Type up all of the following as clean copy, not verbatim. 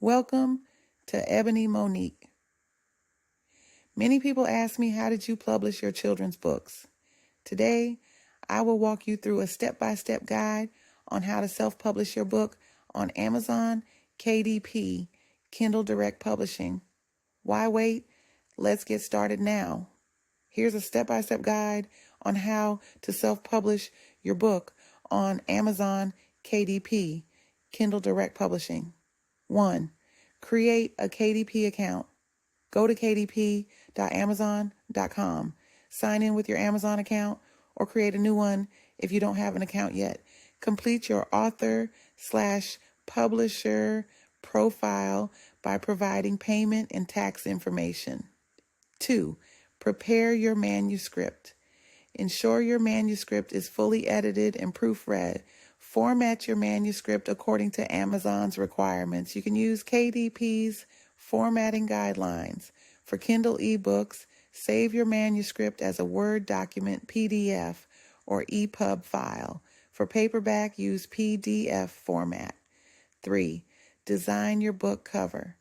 Welcome to Ebony Monique. Many people ask me, how did you publish your children's books? Today, I will walk you through a step-by-step guide on how to self-publish your book on Amazon, KDP, Kindle Direct Publishing. Why wait? Let's get started now. Here's a step-by-step guide on how to self-publish your book on Amazon, KDP, Kindle Direct Publishing. 1. Create a KDP account. Go to kdp.amazon.com. Sign in with your Amazon account or create a new one if you don't have an account yet. Complete your author/publisher profile by providing payment and tax information. 2. Prepare your manuscript. Ensure your manuscript is fully edited and proofread. Format your manuscript according to Amazon's requirements. You can use KDP's formatting guidelines. For Kindle eBooks, save your manuscript as a Word document, PDF, or EPUB file. For paperback, use PDF format. 3. Design your book cover.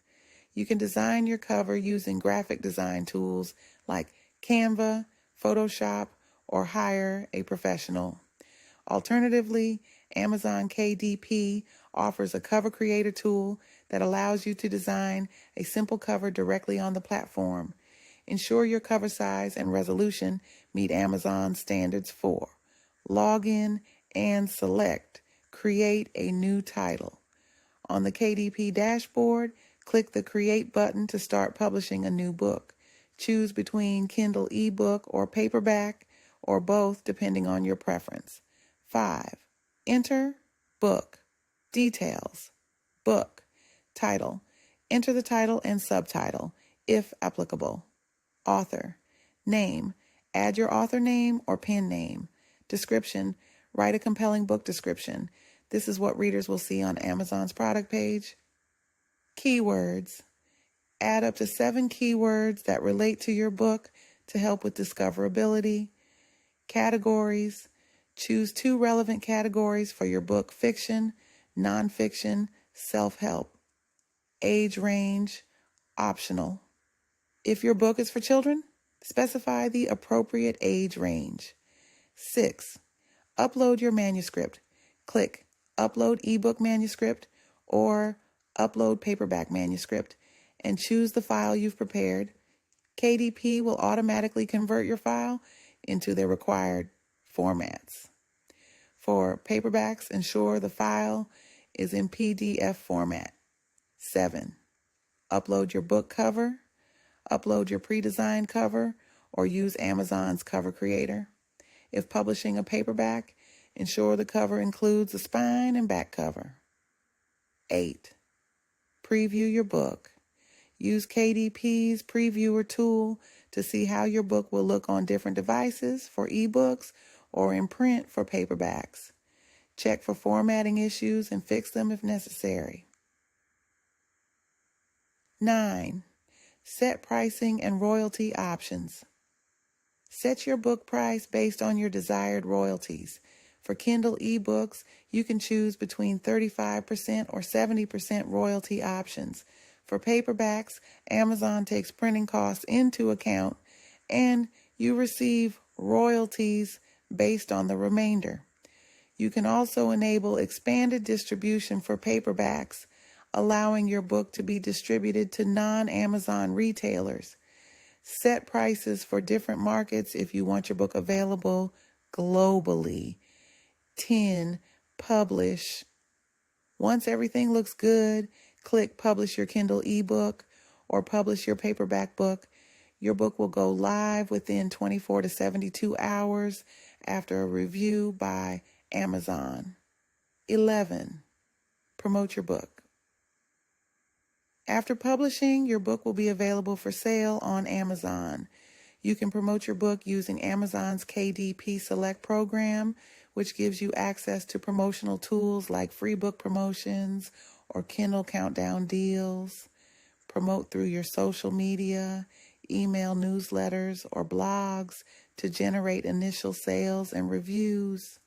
You can design your cover using graphic design tools like Canva, Photoshop, or hire a professional. Alternatively, Amazon KDP offers a cover creator tool that allows you to design a simple cover directly on the platform. Ensure your cover size and resolution meet Amazon standards for. Log in and select Create a New Title. On the KDP dashboard, click the Create button to start publishing a new book. Choose between Kindle ebook or paperback, or both depending on your preference. 5. Enter book. Details. Book. Title. Enter the title and subtitle, if applicable. Author. Name. Add your author name or pen name. Description. Write a compelling book description. This is what readers will see on Amazon's product page. Keywords. Add up to 7 keywords that relate to your book to help with discoverability. Categories. Choose 2 relevant categories for your book: fiction, nonfiction, self-help. Age range, optional. If your book is for children, specify the appropriate age range. 6. Upload your manuscript. Click Upload ebook manuscript or Upload paperback manuscript and choose the file you've prepared. KDP will automatically convert your file into their required formats. For paperbacks, ensure the file is in PDF format. 7. Upload your book cover. Upload your pre-designed cover or use Amazon's cover creator. If publishing a paperback, ensure the cover includes a spine and back cover. 8. Preview your book. Use KDP's previewer tool to see how your book will look on different devices for eBooks or in print for paperbacks. Check for formatting issues and fix them if necessary. 9. Set pricing and royalty options. Set your book price based on your desired royalties. For Kindle eBooks, you can choose between 35% or 70% royalty options. For paperbacks, Amazon takes printing costs into account, and you receive royalties based on the remainder. You can also enable expanded distribution for paperbacks, allowing your book to be distributed to non-Amazon retailers. Set prices for different markets if you want your book available globally. 10. Publish. Once everything looks good, click Publish your Kindle ebook or publish your paperback book. Your book will go live within 24 to 72 hours after a review by Amazon. 11. Promote your book. After publishing, your book will be available for sale on Amazon. You can promote your book using Amazon's KDP Select program, which gives you access to promotional tools like free book promotions or Kindle countdown deals. Promote through your social media, email newsletters, or blogs to generate initial sales and reviews.